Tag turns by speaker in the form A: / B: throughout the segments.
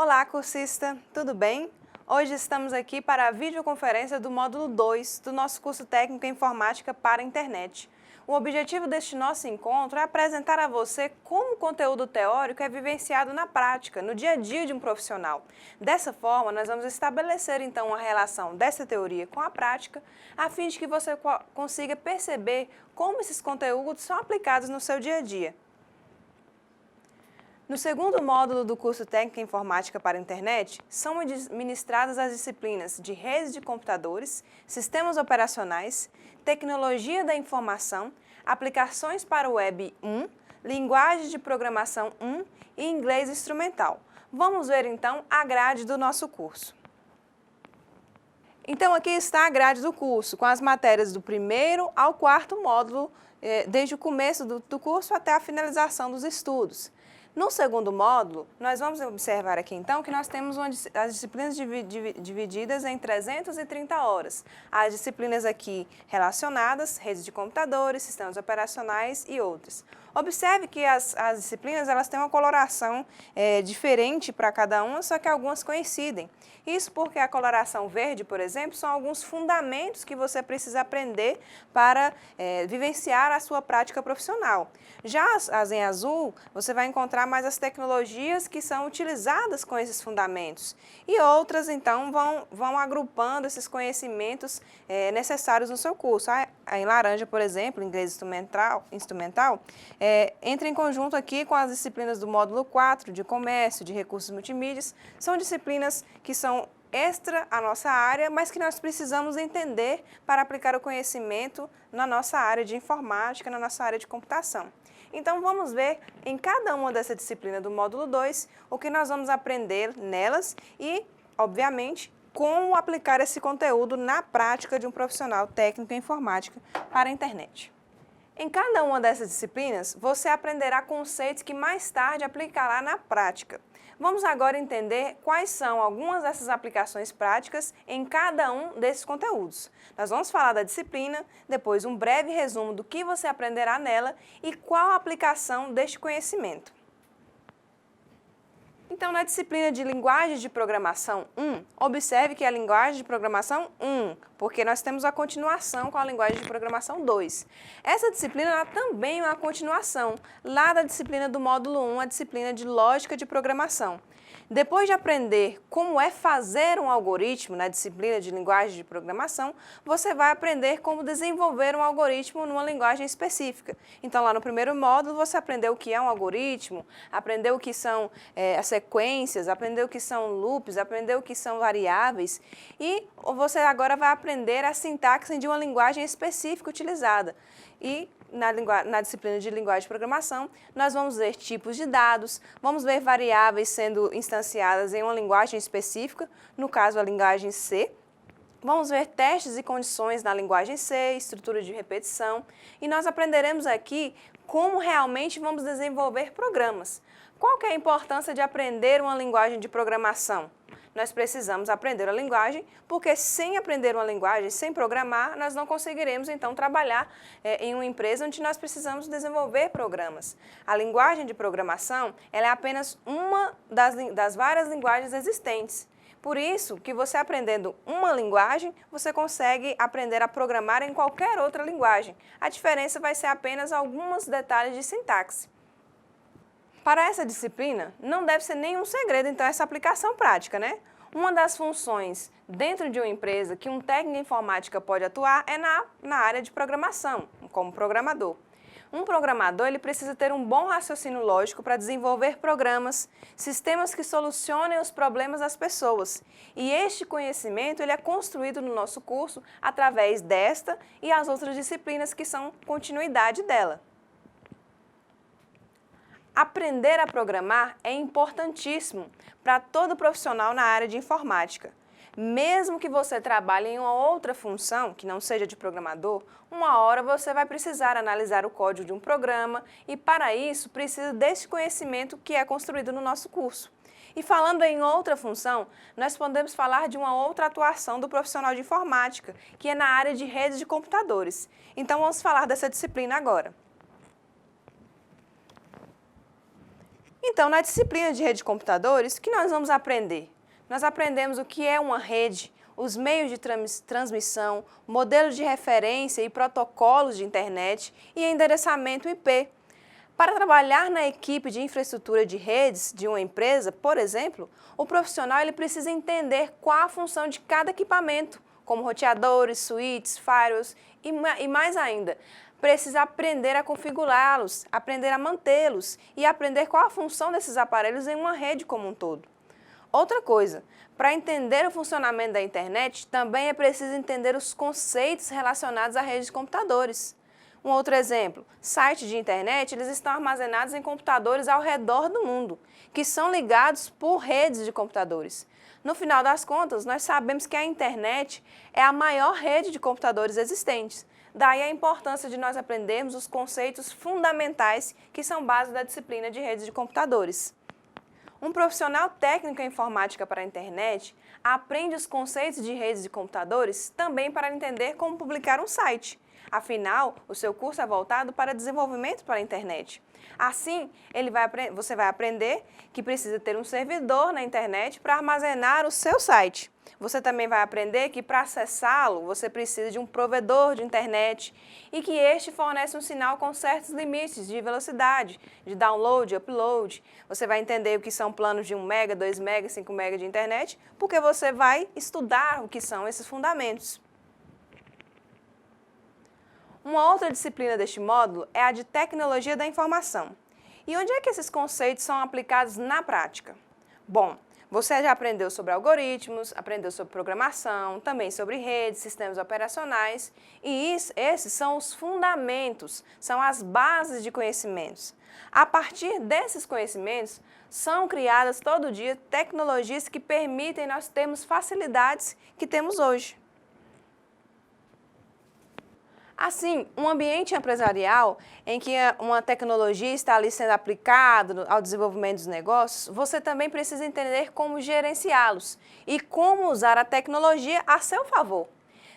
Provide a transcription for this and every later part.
A: Olá, cursista, tudo bem? Hoje estamos aqui para a videoconferência do módulo 2 do nosso curso técnico em informática para a internet. O objetivo deste nosso encontro é apresentar a você como o conteúdo teórico é vivenciado na prática, no dia a dia de um profissional. Dessa forma, nós vamos estabelecer então uma relação dessa teoria com a prática, a fim de que você consiga perceber como esses conteúdos são aplicados no seu dia a dia. No segundo módulo do curso Técnico em Informática para a Internet, são ministradas as disciplinas de redes de computadores, sistemas operacionais, tecnologia da informação, aplicações para o Web 1, linguagem de programação 1 e inglês instrumental. Vamos ver então a grade do nosso curso. Então aqui está a grade do curso, com as matérias do primeiro ao quarto módulo, desde o começo do curso até a finalização dos estudos. No segundo módulo, nós vamos observar aqui então que nós temos as disciplinas divididas em 330 horas. As disciplinas aqui relacionadas, redes de computadores, sistemas operacionais e outras. Observe que as disciplinas elas têm uma coloração diferente para cada uma, só que algumas coincidem. Isso porque a coloração verde, por exemplo, são alguns fundamentos que você precisa aprender para vivenciar a sua prática profissional. Já as em azul, você vai encontrar mais as tecnologias que são utilizadas com esses fundamentos. E outras, então, vão agrupando esses conhecimentos necessários no seu curso. Em laranja, por exemplo, inglês instrumental, entra em conjunto aqui com as disciplinas do módulo 4, de comércio, de recursos multimídias. São disciplinas que são extra à nossa área, mas que nós precisamos entender para aplicar o conhecimento na nossa área de informática, na nossa área de computação. Então, vamos ver em cada uma dessa disciplina do módulo 2 o que nós vamos aprender nelas e, obviamente, como aplicar esse conteúdo na prática de um profissional técnico em informática para a internet. Em cada uma dessas disciplinas, você aprenderá conceitos que mais tarde aplicará na prática. Vamos agora entender quais são algumas dessas aplicações práticas em cada um desses conteúdos. Nós vamos falar da disciplina, depois um breve resumo do que você aprenderá nela e qual a aplicação deste conhecimento. Então, na disciplina de linguagem de programação 1, observe que é a linguagem de programação 1, porque nós temos a continuação com a linguagem de programação 2. Essa disciplina ela também é uma continuação, lá da disciplina do módulo 1, a disciplina de lógica de programação. Depois de aprender como é fazer um algoritmo na disciplina de linguagem de programação, você vai aprender como desenvolver um algoritmo numa linguagem específica. Então, lá no primeiro módulo, você aprendeu o que é um algoritmo, aprendeu o que são as sequências, aprendeu o que são loops, aprendeu o que são variáveis e você agora vai aprender a sintaxe de uma linguagem específica utilizada. E na disciplina de linguagem de programação, nós vamos ver tipos de dados, vamos ver variáveis sendo instanciadas em uma linguagem específica, no caso a linguagem C. Vamos ver testes e condições na linguagem C, estrutura de repetição, e nós aprenderemos aqui como realmente vamos desenvolver programas. Qual que é a importância de aprender uma linguagem de programação? Nós precisamos aprender a linguagem, porque sem aprender uma linguagem, sem programar, nós não conseguiremos então trabalhar em uma empresa onde nós precisamos desenvolver programas. A linguagem de programação ela é apenas uma das várias linguagens existentes. Por isso que você aprendendo uma linguagem, você consegue aprender a programar em qualquer outra linguagem. A diferença vai ser apenas alguns detalhes de sintaxe. Para essa disciplina, não deve ser nenhum segredo, então, essa aplicação prática, né? Uma das funções dentro de uma empresa que um técnico em informática pode atuar é na área de programação, como programador. Um programador ele precisa ter um bom raciocínio lógico para desenvolver programas, sistemas que solucionem os problemas das pessoas. E este conhecimento ele é construído no nosso curso através desta e as outras disciplinas que são continuidade dela. Aprender a programar é importantíssimo para todo profissional na área de informática. Mesmo que você trabalhe em uma outra função, que não seja de programador, uma hora você vai precisar analisar o código de um programa e, para isso, precisa desse conhecimento que é construído no nosso curso. E falando em outra função, nós podemos falar de uma outra atuação do profissional de informática, que é na área de redes de computadores. Então, vamos falar dessa disciplina agora. Então, na disciplina de rede de computadores, o que nós vamos aprender? Nós aprendemos o que é uma rede, os meios de transmissão, modelos de referência e protocolos de internet e endereçamento IP. Para trabalhar na equipe de infraestrutura de redes de uma empresa, por exemplo, o profissional ele precisa entender qual a função de cada equipamento, como roteadores, switches, firewalls e mais ainda. Precisa aprender a configurá-los, aprender a mantê-los e aprender qual a função desses aparelhos em uma rede como um todo. Outra coisa, para entender o funcionamento da internet, também é preciso entender os conceitos relacionados à rede de computadores. Um outro exemplo, sites de internet, eles estão armazenados em computadores ao redor do mundo, que são ligados por redes de computadores. No final das contas, nós sabemos que a internet é a maior rede de computadores existentes. Daí a importância de nós aprendermos os conceitos fundamentais que são base da disciplina de redes de computadores. Um profissional técnico em informática para a internet aprende os conceitos de redes de computadores também para entender como publicar um site. Afinal, o seu curso é voltado para desenvolvimento para a internet. Assim, você vai aprender que precisa ter um servidor na internet para armazenar o seu site. Você também vai aprender que para acessá-lo, você precisa de um provedor de internet e que este fornece um sinal com certos limites de velocidade, de download, upload. Você vai entender o que são planos de 1 MB, 2 MB, 5 MB de internet, porque você vai estudar o que são esses fundamentos. Uma outra disciplina deste módulo é a de tecnologia da informação. E onde é que esses conceitos são aplicados na prática? Bom, você já aprendeu sobre algoritmos, aprendeu sobre programação, também sobre redes, sistemas operacionais, e esses são os fundamentos, são as bases de conhecimentos. A partir desses conhecimentos, são criadas todo dia tecnologias que permitem nós termos facilidades que temos hoje. Assim, um ambiente empresarial em que uma tecnologia está ali sendo aplicada ao desenvolvimento dos negócios, você também precisa entender como gerenciá-los e como usar a tecnologia a seu favor.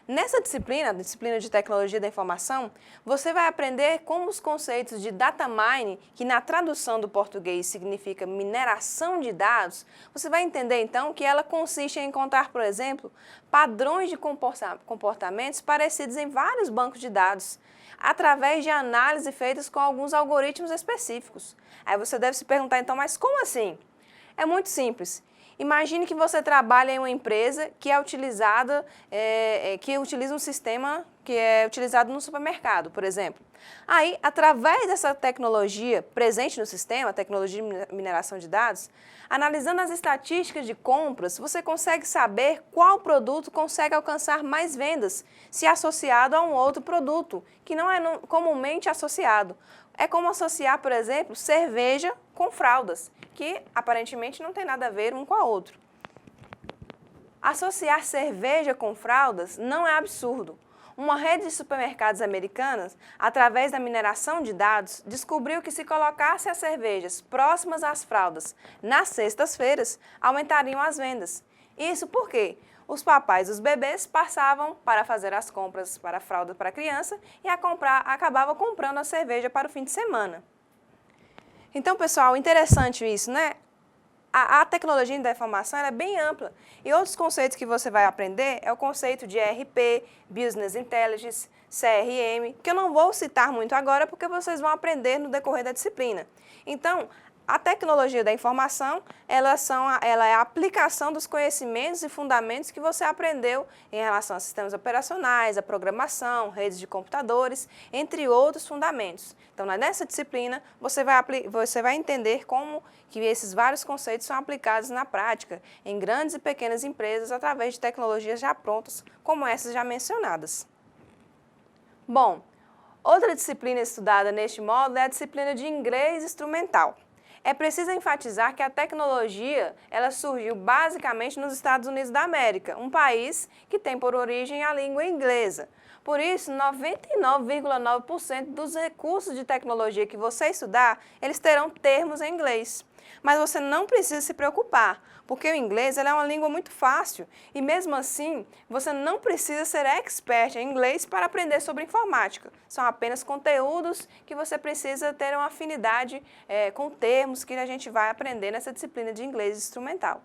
A: Nessa disciplina, a disciplina de tecnologia da informação, você vai aprender como os conceitos de data mining, que na tradução do português significa mineração de dados, você vai entender então que ela consiste em encontrar, por exemplo, padrões de comportamentos parecidos em vários bancos de dados, através de análise feitas com alguns algoritmos específicos. Aí você deve se perguntar então, mas como assim? É muito simples. Imagine que você trabalha em uma empresa que utiliza um sistema que é utilizado no supermercado, por exemplo. Aí, através dessa tecnologia presente no sistema, a tecnologia de mineração de dados, analisando as estatísticas de compras, você consegue saber qual produto consegue alcançar mais vendas, se associado a um outro produto, que não é comumente associado. É como associar, por exemplo, cerveja com fraldas, que aparentemente não tem nada a ver um com a outro. Associar cerveja com fraldas não é absurdo. Uma rede de supermercados americanas, através da mineração de dados, descobriu que se colocasse as cervejas próximas às fraldas nas sextas-feiras, aumentariam as vendas. Isso porque os papais dos bebês passavam para fazer as compras para a fralda para a criança e acabavam comprando a cerveja para o fim de semana. Então, pessoal, interessante isso, né? A tecnologia da informação ela é bem ampla. E outros conceitos que você vai aprender é o conceito de ERP, Business Intelligence, CRM, que eu não vou citar muito agora porque vocês vão aprender no decorrer da disciplina. Então, a tecnologia da informação, ela é a aplicação dos conhecimentos e fundamentos que você aprendeu em relação a sistemas operacionais, a programação, redes de computadores, entre outros fundamentos. Então, nessa disciplina, você vai entender como que esses vários conceitos são aplicados na prática em grandes e pequenas empresas através de tecnologias já prontas, como essas já mencionadas. Bom, outra disciplina estudada neste módulo é a disciplina de inglês instrumental. É preciso enfatizar que a tecnologia ela surgiu basicamente nos Estados Unidos da América, um país que tem por origem a língua inglesa. Por isso, 99,9% dos recursos de tecnologia que você estudar, eles terão termos em inglês. Mas você não precisa se preocupar, porque o inglês é uma língua muito fácil e mesmo assim você não precisa ser expert em inglês para aprender sobre informática. São apenas conteúdos que você precisa ter uma afinidade com termos que a gente vai aprender nessa disciplina de inglês instrumental.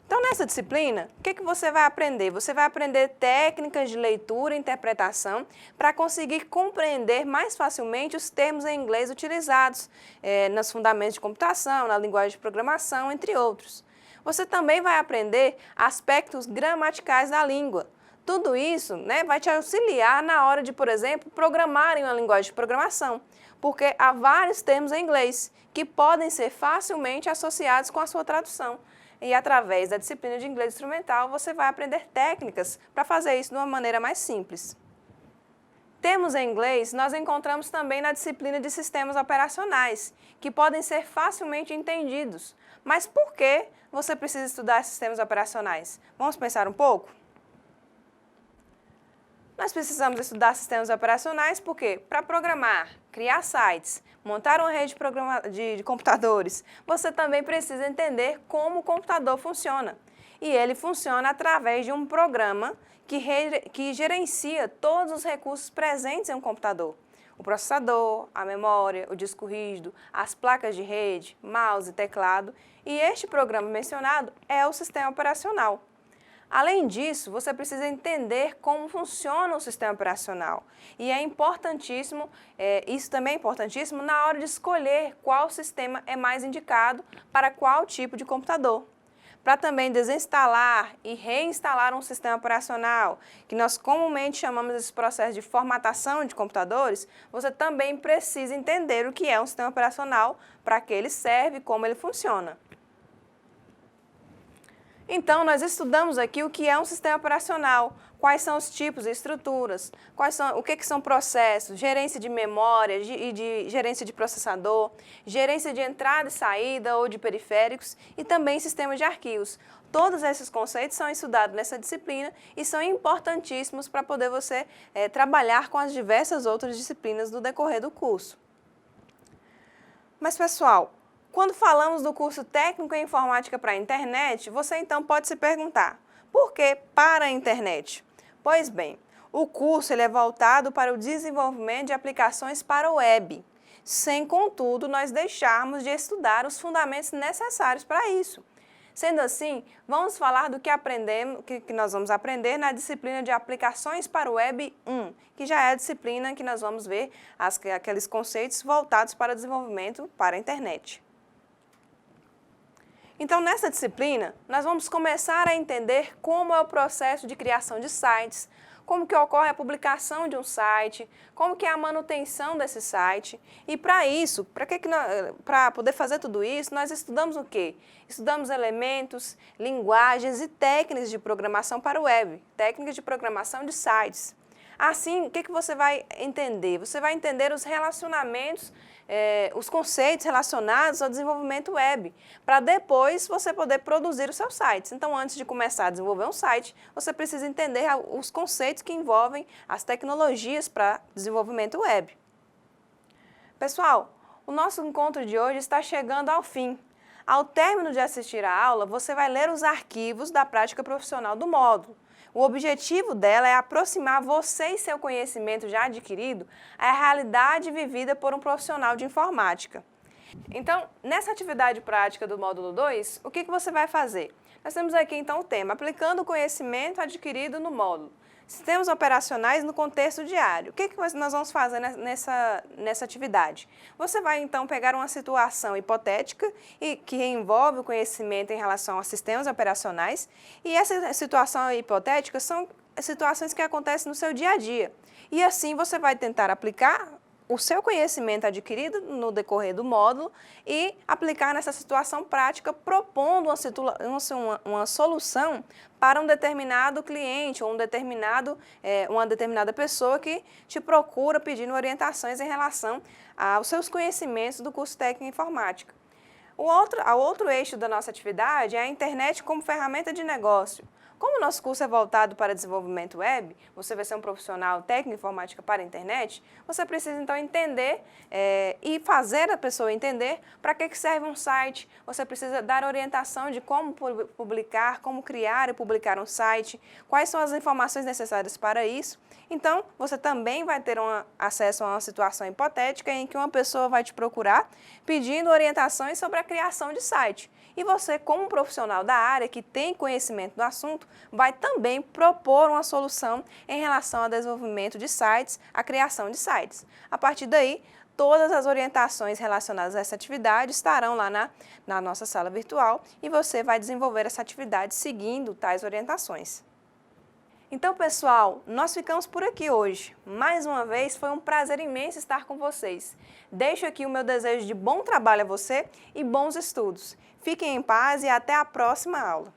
A: Então, nessa disciplina, o que você vai aprender? Você vai aprender técnicas de leitura e interpretação para conseguir compreender mais facilmente os termos em inglês utilizados nos fundamentos de computação, na linguagem de programação, entre outros. Você também vai aprender aspectos gramaticais da língua. Tudo isso vai te auxiliar na hora de, por exemplo, programar em uma linguagem de programação, porque há vários termos em inglês que podem ser facilmente associados com a sua tradução. E através da disciplina de inglês instrumental, você vai aprender técnicas para fazer isso de uma maneira mais simples. Termos em inglês nós encontramos também na disciplina de sistemas operacionais, que podem ser facilmente entendidos. Mas por que você precisa estudar sistemas operacionais? Vamos pensar um pouco? Nós precisamos estudar sistemas operacionais porque, para programar, criar sites, montar uma rede de computadores, você também precisa entender como o computador funciona. E ele funciona através de um programa que gerencia todos os recursos presentes em um computador. O processador, a memória, o disco rígido, as placas de rede, mouse e teclado. E este programa mencionado é o sistema operacional. Além disso, você precisa entender como funciona o sistema operacional. E é importantíssimo, isso também é importantíssimo na hora de escolher qual sistema é mais indicado para qual tipo de computador. Para também desinstalar e reinstalar um sistema operacional, que nós comumente chamamos esse processo de formatação de computadores, você também precisa entender o que é um sistema operacional, para que ele serve e como ele funciona. Então, nós estudamos aqui o que é um sistema operacional, quais são os tipos e estruturas, o que são processos, gerência de memória e de gerência de processador, gerência de entrada e saída ou de periféricos e também sistema de arquivos. Todos esses conceitos são estudados nessa disciplina e são importantíssimos para poder você trabalhar com as diversas outras disciplinas no decorrer do curso. Mas, pessoal, quando falamos do curso técnico em informática para a internet, você então pode se perguntar, por que para a internet? Pois bem, o curso ele é voltado para o desenvolvimento de aplicações para o web, sem, contudo, nós deixarmos de estudar os fundamentos necessários para isso. Sendo assim, vamos falar do que nós vamos aprender na disciplina de aplicações para o web 1, que já é a disciplina que nós vamos ver aqueles conceitos voltados para o desenvolvimento para a internet. Então, nessa disciplina, nós vamos começar a entender como é o processo de criação de sites, como que ocorre a publicação de um site, como que é a manutenção desse site. E para isso, para poder fazer tudo isso, nós estudamos o quê? Estudamos elementos, linguagens e técnicas de programação para o web, técnicas de programação de sites. Assim, o que você vai entender? Você vai entender os relacionamentos, os conceitos relacionados ao desenvolvimento web, para depois você poder produzir os seus sites. Então, antes de começar a desenvolver um site, você precisa entender os conceitos que envolvem as tecnologias para desenvolvimento web. Pessoal, o nosso encontro de hoje está chegando ao fim. Ao término de assistir a aula, você vai ler os arquivos da prática profissional do módulo. O objetivo dela é aproximar você e seu conhecimento já adquirido à realidade vivida por um profissional de informática. Então, nessa atividade prática do módulo 2, o que você vai fazer? Nós temos aqui então o tema, aplicando o conhecimento adquirido no módulo. Sistemas operacionais no contexto diário. O que nós vamos fazer nessa atividade? Você vai então pegar uma situação hipotética que envolve o conhecimento em relação a sistemas operacionais e essa situação hipotética são situações que acontecem no seu dia a dia. E assim você vai tentar aplicar o seu conhecimento adquirido no decorrer do módulo e aplicar nessa situação prática, propondo uma solução para um determinado cliente ou uma determinada pessoa que te procura pedindo orientações em relação aos seus conhecimentos do curso técnico em informática. O outro eixo da nossa atividade é a internet como ferramenta de negócio. Como o nosso curso é voltado para desenvolvimento web, você vai ser um profissional técnico em informática para a internet, você precisa então entender e fazer a pessoa entender para que serve um site, você precisa dar orientação de como publicar, como criar e publicar um site, quais são as informações necessárias para isso. Então, você também vai ter acesso a uma situação hipotética em que uma pessoa vai te procurar pedindo orientações sobre a criação de site. E você, como profissional da área que tem conhecimento do assunto, vai também propor uma solução em relação ao desenvolvimento de sites, a criação de sites. A partir daí, todas as orientações relacionadas a essa atividade estarão lá na nossa sala virtual e você vai desenvolver essa atividade seguindo tais orientações. Então, pessoal, nós ficamos por aqui hoje. Mais uma vez, foi um prazer imenso estar com vocês. Deixo aqui o meu desejo de bom trabalho a você e bons estudos. Fiquem em paz e até a próxima aula.